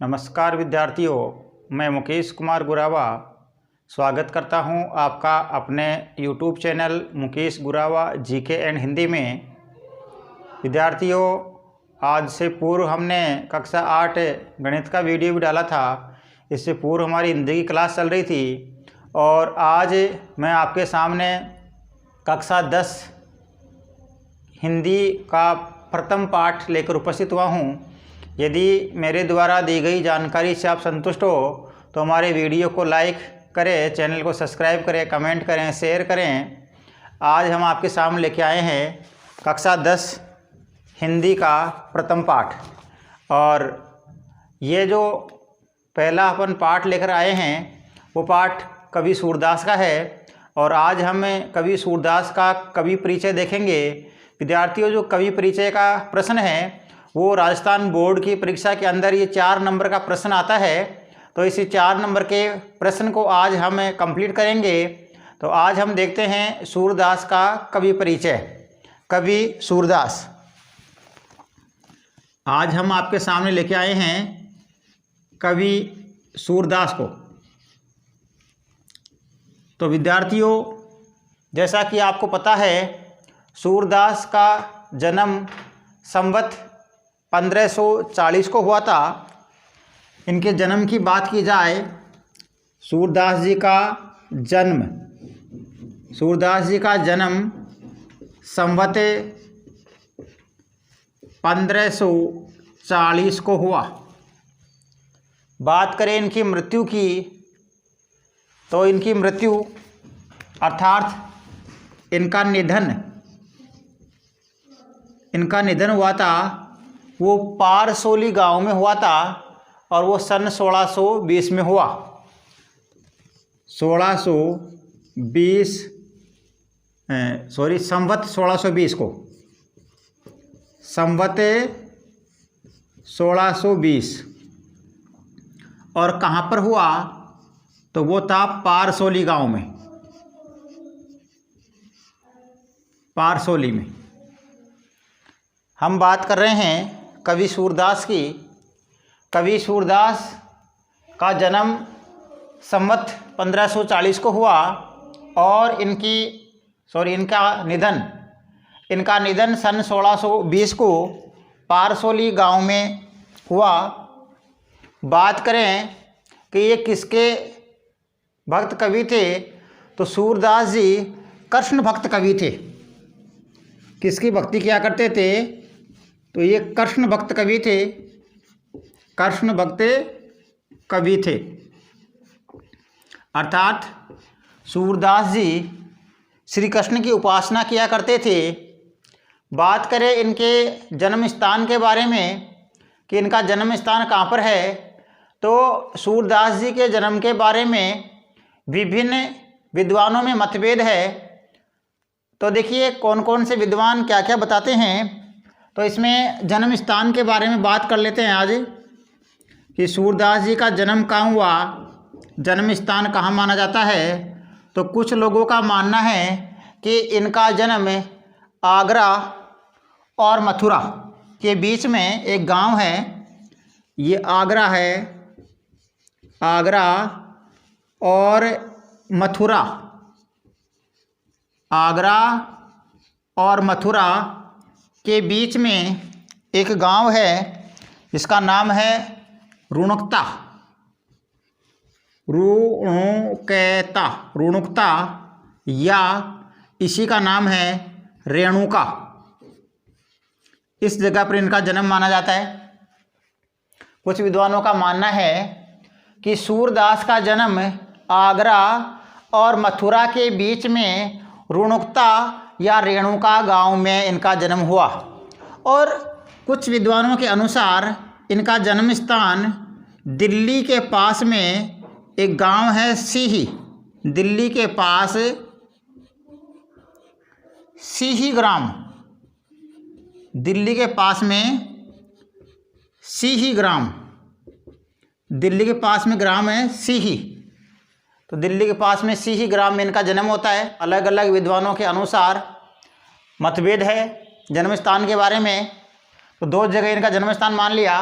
नमस्कार विद्यार्थियों, मैं मुकेश कुमार गुरावा स्वागत करता हूं आपका अपने YouTube channel Mukesh Gurawa GK and Hindi में। विद्यार्थियों, आज से पूर्व हमने कक्षा 8 गणित का वीडियो भी डाला था। इससे पूर्व हमारी हिंदी की क्लास चल रही थी और आज मैं आपके सामने कक्षा 10 हिंदी का प्रथम पाठ लेकर उपस्थित हुआ हूं। यदि मेरे द्वारा दी गई जानकारी से आप संतुष्ट हो तो हमारे वीडियो को लाइक करें, चैनल को सब्सक्राइब करें, कमेंट करें, शेयर करें। आज हम आपके सामने लेके आए हैं कक्षा 10 हिंदी का प्रथम पाठ। और ये जो पहला अपन पाठ लेकर आए हैं वो पाठ कवि सूरदास का है और आज हम कवि सूरदास का कवि परिचय देखेंगे। विद्यार्थियों, जो कवि परिचय का प्रश्न है वो राजस्थान बोर्ड की परीक्षा के अंदर ये 4 नंबर का प्रश्न आता है। तो इसी 4 नंबर के प्रश्न को आज हम कंप्लीट करेंगे। तो आज हम देखते हैं सूरदास का कवि परिचय। कवि सूरदास आज हम आपके सामने लेके आए हैं कवि सूरदास को। तो विद्यार्थियों, जैसा कि आपको पता है, सूरदास का जन्म संवत 1540 को हुआ था। इनके जन्म की बात की जाए, सूरदास जी का जन्म संवत 1540 को हुआ। बात करें इनकी मृत्यु की, तो इनकी मृत्यु अर्थात इनका निधन हुआ था वो पारसोली गांव में हुआ था और वो सन 1620 में हुआ। 1620 को संवत 1620। और कहाँ पर हुआ? तो वो था पारसोली गांव में, पारसोली में। हम बात कर रहे हैं कवि सूरदास की। कवि सूरदास का जन्म संवत 1540 को हुआ और इनका निधन सन 1620 को पारसोली गांव में हुआ। बात करें कि ये किसके भक्त कवि थे, तो सूरदास जी कृष्ण भक्त कवि थे। किसकी भक्ति किया करते थे? तो ये कृष्ण भक्त कवि थे। अर्थात सूरदास जी श्री कृष्ण की उपासना किया करते थे। बात करें इनके जन्म स्थान के बारे में कि इनका जन्म स्थान कहाँ पर है, तो सूरदास जी के जन्म के बारे में विभिन्न विद्वानों में मतभेद है। तो देखिए कौन कौन से विद्वान क्या क्या बताते हैं। तो इसमें जन्म स्थान के बारे में बात कर लेते हैं आज कि सूरदास जी का जन्म कहाँ हुआ, जन्म स्थान कहाँ माना जाता है। तो कुछ लोगों का मानना है कि इनका जन्म आगरा और मथुरा के बीच में एक गांव है, ये आगरा है, आगरा और मथुरा, आगरा और मथुरा के बीच में एक गांव है जिसका नाम है रुणुकता, या इसी का नाम है रेणुका। इस जगह पर इनका जन्म माना जाता है। कुछ विद्वानों का मानना है कि सूरदास का जन्म आगरा और मथुरा के बीच में रुणुकता या रेणुका गांव में इनका जन्म हुआ। और कुछ विद्वानों के अनुसार इनका जन्म स्थान दिल्ली के पास में एक गांव है सीही, दिल्ली के पास सीही ग्राम, दिल्ली के पास में सीही ग्राम, दिल्ली के पास में ग्राम है सीही। तो दिल्ली के पास में सीही ग्राम में इनका जन्म होता है। अलग अलग विद्वानों के अनुसार मतभेद है जन्म स्थान के बारे में। तो 2 जगह इनका जन्म स्थान मान लिया।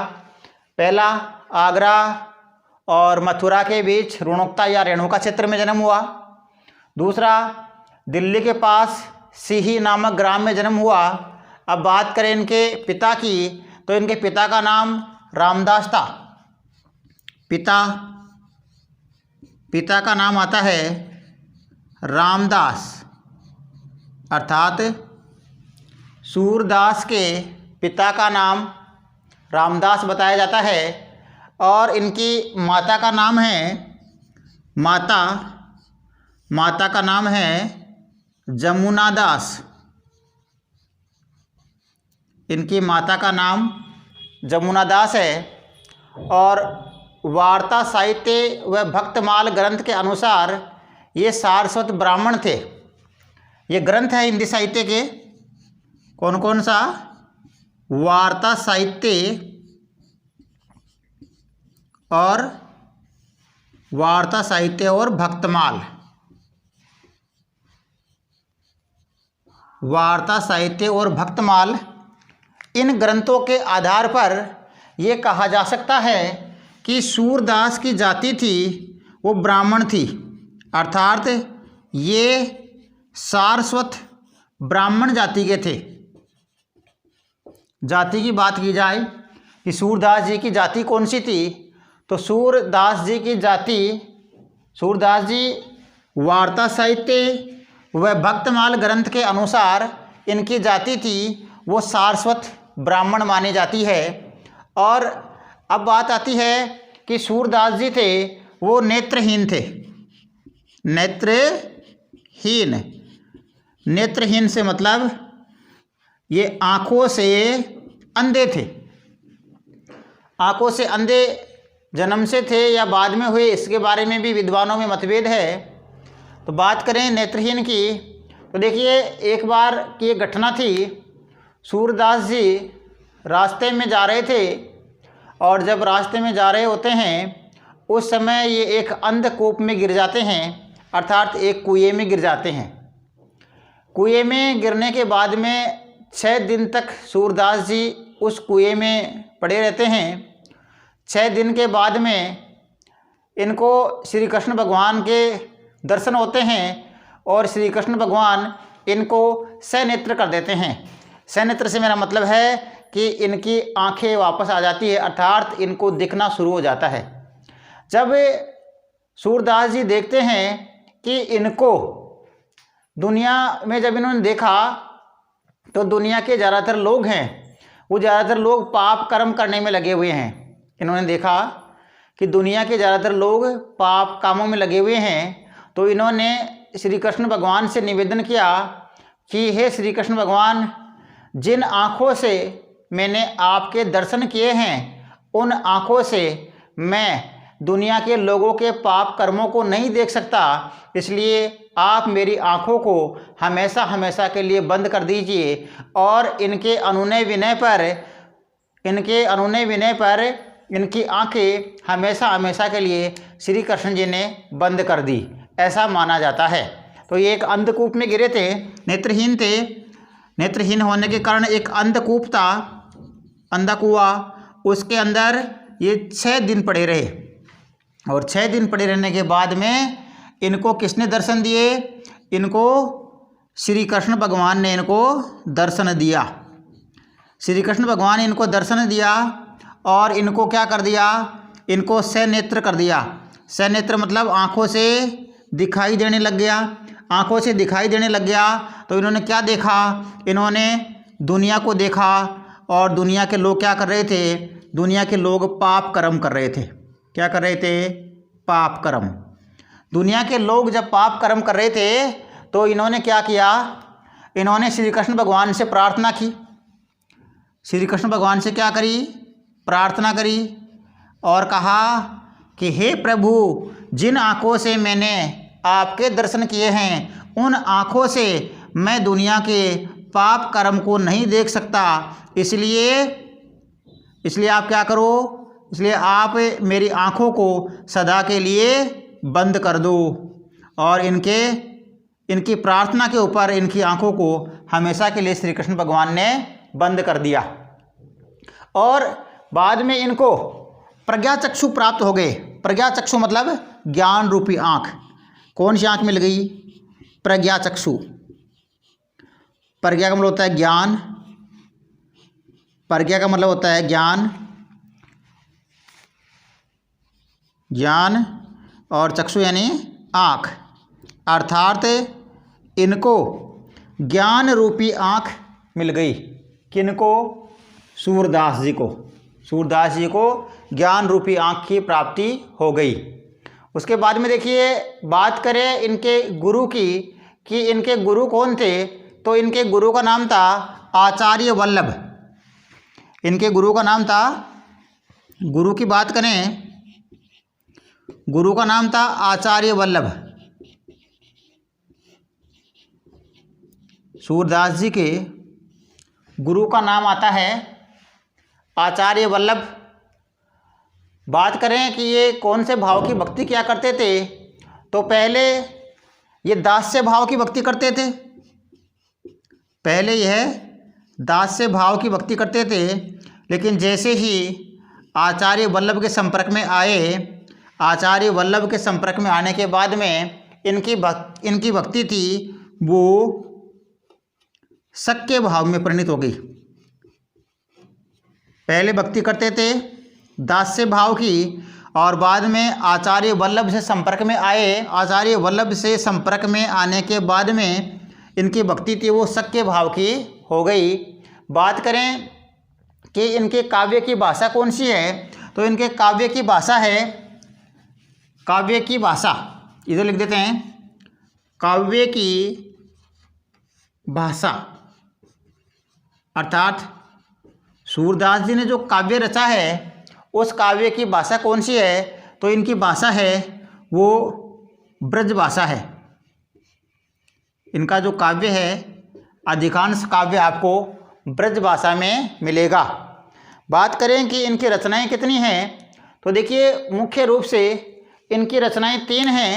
पहला, आगरा और मथुरा के बीच रुणुक्ता या रेणुका क्षेत्र में जन्म हुआ। दूसरा, दिल्ली के पास सीही नामक ग्राम में जन्म हुआ। अब बात करें इनके पिता की, तो इनके पिता का नाम रामदास था। पिता का नाम आता है रामदास, अर्थात सूरदास के पिता का नाम रामदास बताया जाता है। और इनकी माता का नाम है माता का नाम है जमुना दास। इनकी माता का नाम जमुना दास है। और वार्ता साहित्य व भक्तमाल ग्रंथ के अनुसार ये सारस्वत ब्राह्मण थे। ये ग्रंथ है हिंदी साहित्य के, कौन कौन सा? वार्ता साहित्य और भक्तमाल। वार्ता साहित्य और भक्तमाल, इन ग्रंथों के आधार पर ये कहा जा सकता है कि सूरदास की जाति थी वो ब्राह्मण थी, अर्थात ये सारस्वत ब्राह्मण जाति के थे। जाति की बात की जाए कि सूरदास जी की जाति कौन सी थी, तो सूरदास जी वार्ता साहित्य व भक्तमाल ग्रंथ के अनुसार इनकी जाति थी वो सारस्वत ब्राह्मण मानी जाती है। और अब बात आती है कि सूरदास जी थे वो नेत्रहीन थे। नेत्रहीन से मतलब ये आँखों से अंधे थे। आँखों से अंधे जन्म से थे या बाद में हुए, इसके बारे में भी विद्वानों में मतभेद है। तो बात करें नेत्रहीन की, तो देखिए एक बार की एक घटना थी। सूरदास जी रास्ते में जा रहे थे और जब रास्ते में जा रहे होते हैं उस समय ये एक अंधकूप में गिर जाते हैं, अर्थात एक कुएं में गिर जाते हैं। कुएं में गिरने के बाद में 6 दिन तक सूरदास जी उस कुएं में पड़े रहते हैं। 6 दिन के बाद में इनको श्री कृष्ण भगवान के दर्शन होते हैं और श्री कृष्ण भगवान इनको सनेत्र कर देते हैं। सनेत्र से मेरा मतलब है कि इनकी आंखें वापस आ जाती है, अर्थात इनको दिखना शुरू हो जाता है। जब सूरदास जी देखते हैं कि इनको दुनिया में जब इन्होंने देखा तो दुनिया के ज़्यादातर लोग हैं वो ज़्यादातर लोग पाप कर्म करने में लगे हुए हैं। इन्होंने देखा कि दुनिया के ज़्यादातर लोग पाप कामों में लगे हुए हैं, तो इन्होंने श्री कृष्ण भगवान से निवेदन किया कि हे श्री कृष्ण भगवान, जिन आँखों से मैंने आपके दर्शन किए हैं उन आँखों से मैं दुनिया के लोगों के पाप कर्मों को नहीं देख सकता, इसलिए आप मेरी आँखों को हमेशा हमेशा के लिए बंद कर दीजिए और इनके अनुनय विनय पर इनकी आँखें हमेशा हमेशा के लिए श्री कृष्ण जी ने बंद कर दी, ऐसा माना जाता है। तो ये एक अंधकूप में गिरे थे, नेत्रहीन थे। नेत्रहीन होने के कारण एक अंधकूप था, अंधा कुआं, उसके अंदर ये 6 दिन पड़े रहे। और 6 दिन पड़े रहने के बाद में इनको किसने दर्शन दिए? इनको श्री कृष्ण भगवान ने इनको दर्शन दिया। श्री कृष्ण भगवान ने इनको दर्शन दिया और इनको क्या कर दिया? इनको सनेत्र कर दिया। सनेत्र मतलब आँखों से दिखाई देने लग गया। आँखों से दिखाई देने लग गया तो इन्होंने क्या देखा? इन्होंने दुनिया को देखा और दुनिया के लोग क्या कर रहे थे? दुनिया के लोग पाप कर्म कर रहे थे। क्या कर रहे थे? पाप कर्म। दुनिया के लोग जब पाप कर्म कर रहे थे तो इन्होंने क्या किया? इन्होंने श्री कृष्ण भगवान से प्रार्थना की। श्री कृष्ण भगवान से क्या करी? प्रार्थना करी और कहा कि हे प्रभु, जिन आँखों से मैंने आपके दर्शन किए हैं उन आँखों से मैं दुनिया के पाप कर्म को नहीं देख सकता, इसलिए आप क्या करो? इसलिए आप मेरी आँखों को सदा के लिए बंद कर दो। और इनकी प्रार्थना के ऊपर इनकी आँखों को हमेशा के लिए श्री कृष्ण भगवान ने बंद कर दिया। और बाद में इनको प्रज्ञा चक्षु प्राप्त हो गए। प्रज्ञा चक्षु मतलब ज्ञान रूपी आँख। कौन सी आँख मिल गई? प्रज्ञा चक्षु। प्रज्ञा का मतलब होता है ज्ञान, प्रज्ञा का मतलब होता है ज्ञान, ज्ञान और चक्षु यानी आँख, अर्थात इनको ज्ञान रूपी आँख मिल गई। किनको? सूरदास जी को। सूरदास जी को ज्ञान रूपी आँख की प्राप्ति हो गई। उसके बाद में देखिए, बात करें इनके गुरु की कि इनके गुरु कौन थे, तो इनके गुरु का नाम था आचार्य वल्लभ। इनके गुरु का नाम था, गुरु की बात करें, गुरु का नाम था आचार्य वल्लभ। सूरदास जी के गुरु का नाम आता है आचार्य वल्लभ। बात करें कि ये कौन से भाव की भक्ति किया करते थे, तो पहले ये दास्य भाव की भक्ति करते थे। पहले यह दास्य भाव की भक्ति करते थे, लेकिन जैसे ही आचार्य वल्लभ के संपर्क में आए, आचार्य वल्लभ के संपर्क में आने के बाद में इनकी भक्ति थी वो सक्य भाव में परिणित हो गई। पहले भक्ति करते थे दास्य भाव की, और बाद में आचार्य वल्लभ से संपर्क में आए। आचार्य वल्लभ से संपर्क में आने के बाद में इनकी भक्ति थी वो सक्य भाव की हो गई। बात करें कि इनके काव्य की भाषा कौन सी है, तो इनके काव्य की भाषा है, काव्य की भाषा इधर लिख देते हैं, काव्य की भाषा, अर्थात सूरदास जी ने जो काव्य रचा है उस काव्य की भाषा कौन सी है, तो इनकी भाषा है वो ब्रज भाषा है। इनका जो काव्य है, अधिकांश काव्य आपको ब्रज भाषा में मिलेगा। बात करें कि इनकी रचनाएं कितनी हैं, तो देखिए मुख्य रूप से इनकी रचनाएं 3 हैं।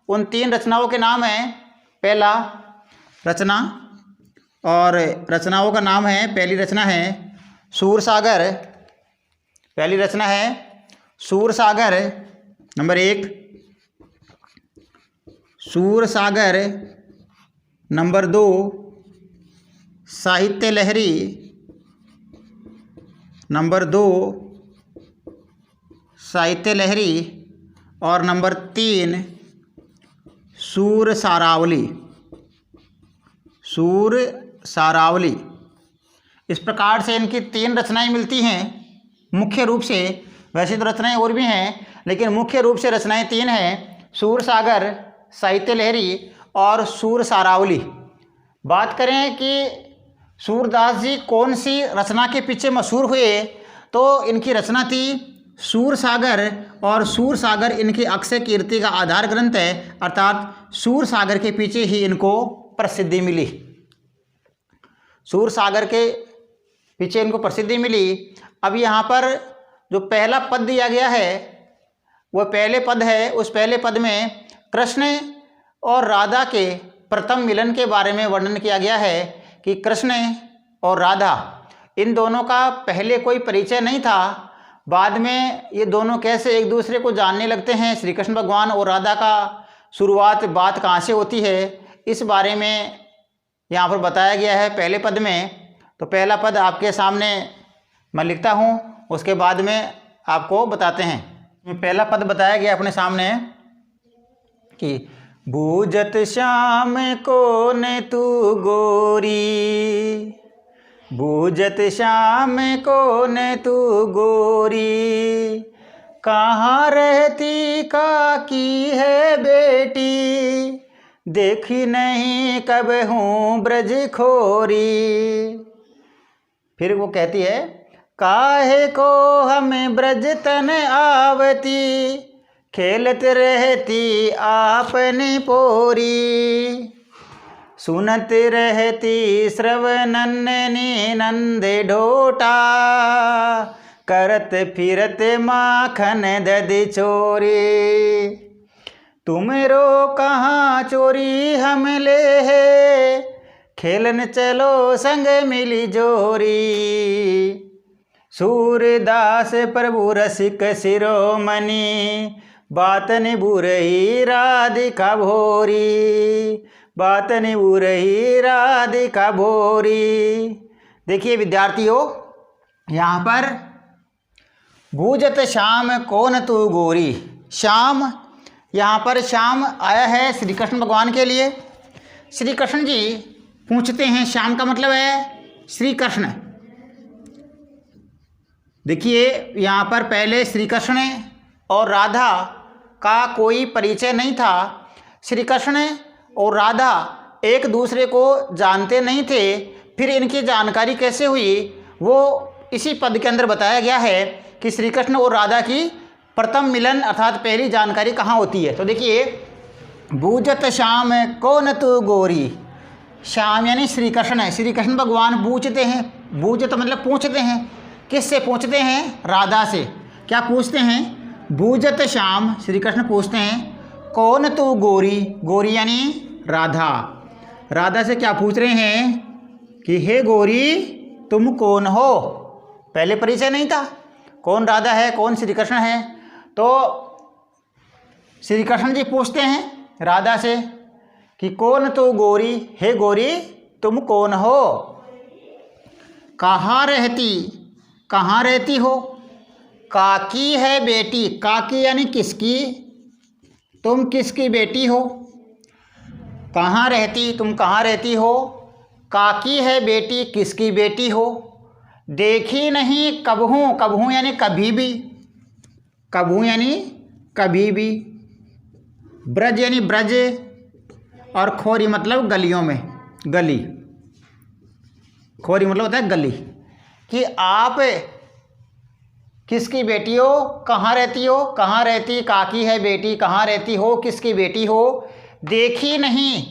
उन 3 रचनाओं के नाम हैं, पहला रचना, और रचनाओं का नाम है, पहली रचना है सूरसागर। पहली रचना है सूरसागर, नंबर 1 सूरसागर, नंबर 2 साहित्य लहरी, नंबर 2 साहित्य लहरी, और नंबर 3 सूर सारावली। सूर सारावली, इस प्रकार से इनकी 3 रचनाएं मिलती हैं मुख्य रूप से। वैसे तो रचनाएं और भी हैं, लेकिन मुख्य रूप से रचनाएं 3 हैं, सूरसागर, साहित्य लहरी और सूर सारावली। बात करें कि सूरदास जी कौन सी रचना के पीछे मशहूर हुए, तो इनकी रचना थी सूरसागर, और सूरसागर इनकी अक्षय कीर्ति का आधार ग्रंथ है, अर्थात सूरसागर के पीछे ही इनको प्रसिद्धि मिली। सूरसागर के पीछे इनको प्रसिद्धि मिली। अब यहाँ पर जो पहला पद दिया गया है वह पहले पद है। उस पहले पद में कृष्ण और राधा के प्रथम मिलन के बारे में वर्णन किया गया है कि कृष्ण और राधा इन दोनों का पहले कोई परिचय नहीं था। बाद में ये दोनों कैसे एक दूसरे को जानने लगते हैं, श्री कृष्ण भगवान और राधा का शुरुआत बात कहाँ से होती है, इस बारे में यहाँ पर बताया गया है पहले पद में। तो पहला पद आपके सामने मैं लिखता हूँ, उसके बाद में आपको बताते हैं। पहला पद बताया गया अपने सामने कि बूझत श्याम को ने तू गोरी, बूझत श्याम को ने तू गोरी, कहाँ रहती काकी है बेटी, देखी नहीं कब हूँ ब्रज खोरी। फिर वो कहती है, काहे को हमें ब्रज तन आवती, खेलत रहती आपनी पोरी, सुनत रहती श्रवणन्नी नंद ढोटा, करत फिरत माखन दधि चोरी, तुमरो कहाँ चोरी हम ले है, खेलन चलो संग मिली जोरी। सूरदास प्रभु रसिक शिरोमणि, बात निबुरही राधिका भोरी, बात निबुरही राधिका भोरी। देखिए विद्यार्थियों, यहाँ पर बूझत श्याम कौन तू गोरी। श्याम, यहाँ पर श्याम आया है श्री कृष्ण भगवान के लिए। श्री कृष्ण जी पूछते हैं, श्याम का मतलब है श्री कृष्ण। देखिए यहाँ पर पहले श्री कृष्ण और राधा का कोई परिचय नहीं था। श्री कृष्ण और राधा एक दूसरे को जानते नहीं थे। फिर इनकी जानकारी कैसे हुई वो इसी पद के अंदर बताया गया है कि श्री कृष्ण और राधा की प्रथम मिलन अर्थात पहली जानकारी कहाँ होती है। तो देखिए, बूझत श्याम कौन तू गोरी। श्याम यानी श्री कृष्ण है। श्री कृष्ण भगवान पूछते हैं, बूझत मतलब पूछते हैं। किससे पूछते हैं? राधा से। क्या पूछते हैं? बूझत श्याम, श्री कृष्ण पूछते हैं कौन तू गोरी। गोरी यानी राधा। राधा से क्या पूछ रहे हैं कि हे गोरी तुम कौन हो। पहले परिचय नहीं था, कौन राधा है कौन श्री कृष्ण है। तो श्री कृष्ण जी पूछते हैं राधा से कि कौन तू गोरी, हे गोरी तुम कौन हो, कहाँ रहती, कहाँ रहती हो, काकी है बेटी। काकी यानी किसकी, तुम किसकी बेटी हो। कहाँ रहती, तुम कहाँ रहती हो। काकी है बेटी, किसकी बेटी हो। देखी नहीं कबहू, कबहू यानी कभी भी, कबहू यानी कभी भी। ब्रज यानी ब्रज, और खोरी मतलब गलियों में, गली। खोरी मतलब होता है गली। कि आप किसकी बेटी हो, कहाँ रहती हो, कहाँ रहती, काकी है बेटी, कहाँ रहती हो, किसकी बेटी हो। देखी नहीं,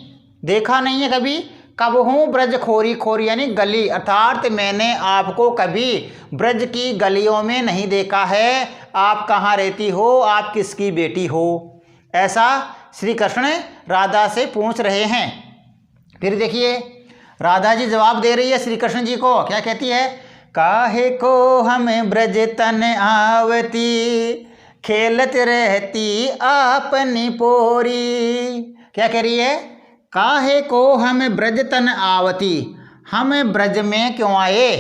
देखा नहीं है कभी। कब हूँ ब्रज खोरी, खोरी यानी गली, अर्थात मैंने आपको कभी ब्रज की गलियों में नहीं देखा है। आप कहाँ रहती हो, आप किसकी बेटी हो, ऐसा श्री कृष्ण राधा से पूछ रहे हैं। फिर देखिए राधा जी जवाब दे रही है श्री कृष्ण जी को। क्या कहती है? काहे को हमें ब्रज तन आवती, खेलत रहती आपनी पोरी। क्या कह रही है? काहे को हमें ब्रज तन आवती, हम ब्रज में क्यों आए।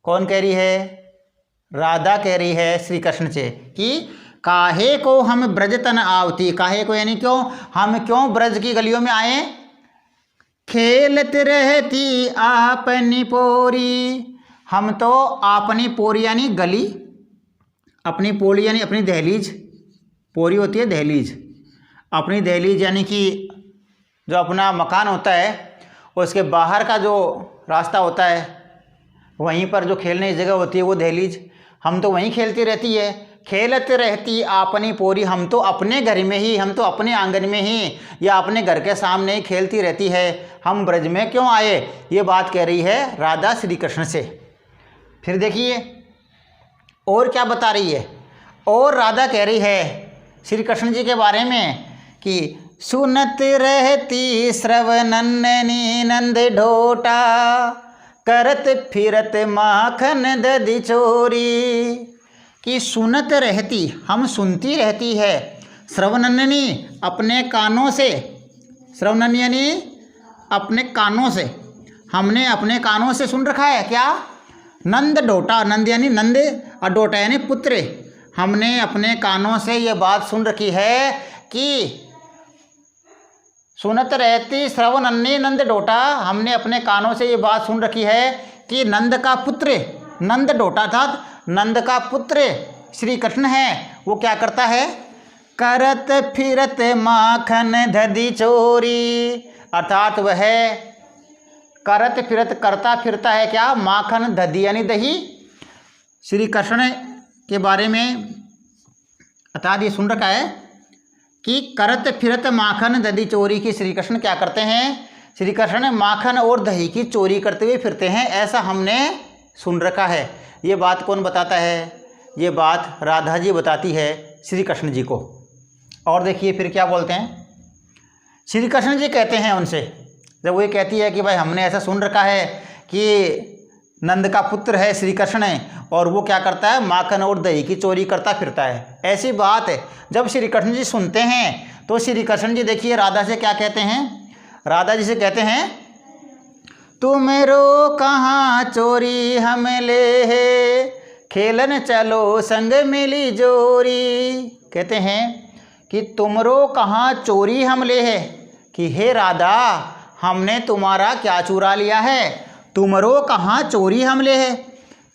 कौन कह रही है? राधा कह रही है श्री कृष्ण से कि काहे को हम ब्रज तन आवती। काहे को यानी क्यों, हम क्यों ब्रज की गलियों में आए। खेलत रहती आपनी पोरी, हम तो अपनी पोरी यानी गली, अपनी पोरी यानी अपनी दहलीज, पोरी होती है दहलीज, अपनी दहलीज यानी कि जो अपना मकान होता है उसके बाहर का जो रास्ता होता है वहीं पर जो खेलने की जगह होती है वो दहलीज, हम तो वहीं खेलती रहती है। खेलत रहती अपनी पोरी, हम तो अपने घर में ही, हम तो अपने आंगन में ही या अपने घर के सामने ही खेलती रहती है, हम ब्रज में क्यों आए। ये बात कह रही है राधा श्री कृष्ण से। फिर देखिए और क्या बता रही है। और राधा कह रही है श्री कृष्ण जी के बारे में कि सुनत रहती श्रवणन्नी नंद ढोटा, करत फिरत माखन दधी चोरी। कि सुनत रहती, हम सुनती रहती है, श्रवणन्नी अपने कानों से, श्रवणन्नी यानी अपने कानों से, हमने अपने कानों से सुन रखा है। क्या? नंद ढोटा, नंद यानी नंद और ढोटा यानी पुत्र। हमने अपने कानों से ये बात सुन रखी है कि सुनत रहती श्रवणन्नी नंद ढोटा, हमने अपने कानों से ये बात सुन रखी है कि नंद का पुत्र, नंद ढोटा था नंद का पुत्र श्री कृष्ण है, वो क्या करता है? करत फिरत माखन दधी चोरी, अर्थात वह करत फिरत करता फिरता है क्या? माखन दधी यानी दही। श्री कृष्ण के बारे में अर्थात ये सुन रखा है कि करत फिरत माखन दधी चोरी की श्री कृष्ण क्या करते हैं? श्री कृष्ण माखन और दही की चोरी करते हुए फिरते हैं, ऐसा हमने सुन रखा है। ये बात कौन बताता है? ये बात राधा जी बताती है श्री कृष्ण जी को। और देखिए फिर क्या बोलते हैं। श्री कृष्ण जी कहते हैं उनसे, जब वो ये कहती है कि भाई हमने ऐसा सुन रखा है कि नंद का पुत्र है श्री कृष्ण, और वो क्या करता है, माखन और दही की चोरी करता फिरता है। ऐसी बात है जब श्री कृष्ण जी सुनते हैं तो श्री कृष्ण जी देखिए राधा से क्या कहते हैं, राधा जी से कहते हैं, तुम रो कहाँ चोरी हम ले है, खेलन चलो संग मिली जोरी। कहते हैं कि तुम रो कहाँ चोरी हम ले है, कि हे राधा हमने तुम्हारा क्या चुरा लिया है, तुमरो कहाँ चोरी हम ले है,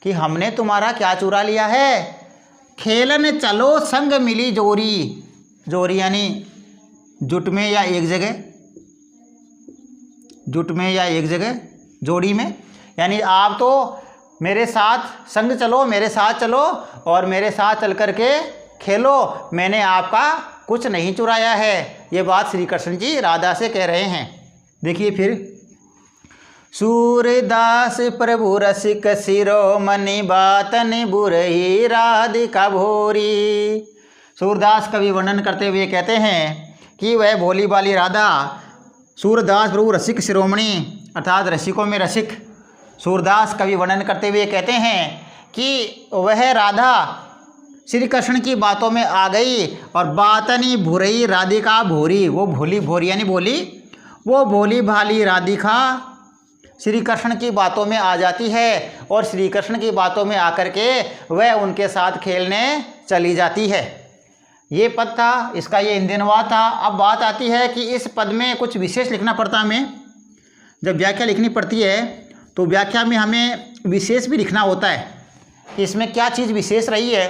कि हमने तुम्हारा क्या चुरा लिया है, खेलन चलो संग मिली जोरी, जोरी यानी जुट में या एक जगह, जुट में या एक जगह, जोड़ी में, यानी आप तो मेरे साथ संग चलो, मेरे साथ चलो और मेरे साथ चल कर के खेलो, मैंने आपका कुछ नहीं चुराया है। ये बात श्री कृष्ण जी राधा से कह रहे हैं। देखिए फिर, सूरदास प्रभु रसिक शिरोमणि बातन बुरही राधिका भोरी। सूरदास कवि वर्णन करते हुए कहते हैं कि वह भोली बाली राधा, सूरदास प्रभु रसिक शिरोमणि अर्थात रसिकों में रसिक, सूरदास कवि वर्णन करते हुए कहते हैं कि वह राधा श्री कृष्ण की बातों में आ गई और बातनी भुरई राधिका भोरी, वो भोली भोरी यानी भोली, वो भोली भाली राधिका श्री कृष्ण की बातों में आ जाती है और श्री कृष्ण की बातों में आकर के वह उनके साथ खेलने चली जाती है। ये पद था, इसका ये इंद्यनुवाद था। अब बात आती है कि इस पद में कुछ विशेष लिखना पड़ता हमें। जब व्याख्या लिखनी पड़ती है तो व्याख्या में हमें विशेष भी लिखना होता है कि इसमें क्या चीज़ विशेष रही है।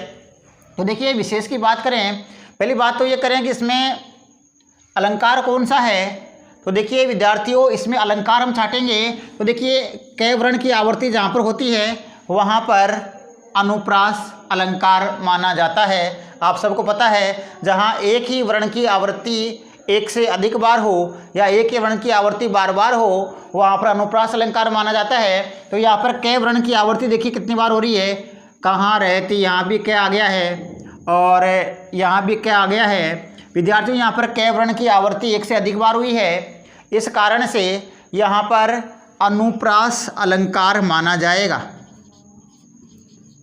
तो देखिए विशेष की बात करें, पहली बात तो ये करें कि इसमें अलंकार कौन सा है। तो देखिए विद्यार्थियों, इसमें अलंकार हम छाटेंगे तो देखिए कै वर्ण की आवर्ती जहाँ पर होती है वहाँ पर अनुप्रास अलंकार माना जाता है। आप सबको पता है जहाँ एक ही वर्ण की आवृत्ति एक से अधिक बार हो या एक ही वर्ण की आवृत्ति बार बार हो वहाँ पर अनुप्रास अलंकार माना जाता है। तो यहाँ पर कै वर्ण की आवृत्ति देखिए कितनी बार हो रही है, कहाँ रहती, यहाँ भी कै आ गया है और यहाँ भी कै आ गया है। विद्यार्थियों यहाँ पर कै वर्ण की आवृत्ति एक से अधिक बार हुई है, इस कारण से यहाँ पर अनुप्रास अलंकार माना जाएगा।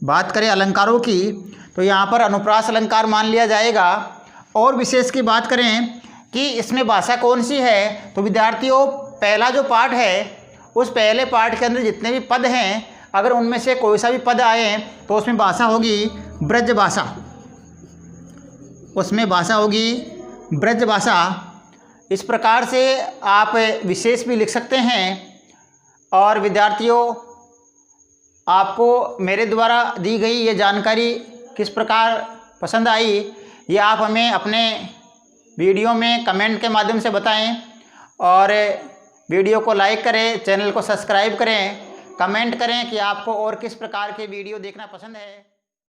बात करें अलंकारों की तो यहाँ पर अनुप्रास अलंकार मान लिया जाएगा। और विशेष की बात करें कि इसमें भाषा कौन सी है, तो विद्यार्थियों पहला जो पाठ है उस पहले पाठ के अंदर जितने भी पद हैं अगर उनमें से कोई सा भी पद आए तो उसमें भाषा होगी ब्रज भाषा, उसमें भाषा होगी ब्रज भाषा। इस प्रकार से आप विशेष भी लिख सकते हैं। और विद्यार्थियों आपको मेरे द्वारा दी गई ये जानकारी किस प्रकार पसंद आई ये आप हमें अपने वीडियो में कमेंट के माध्यम से बताएं और वीडियो को लाइक करें, चैनल को सब्सक्राइब करें, कमेंट करें कि आपको और किस प्रकार के वीडियो देखना पसंद है।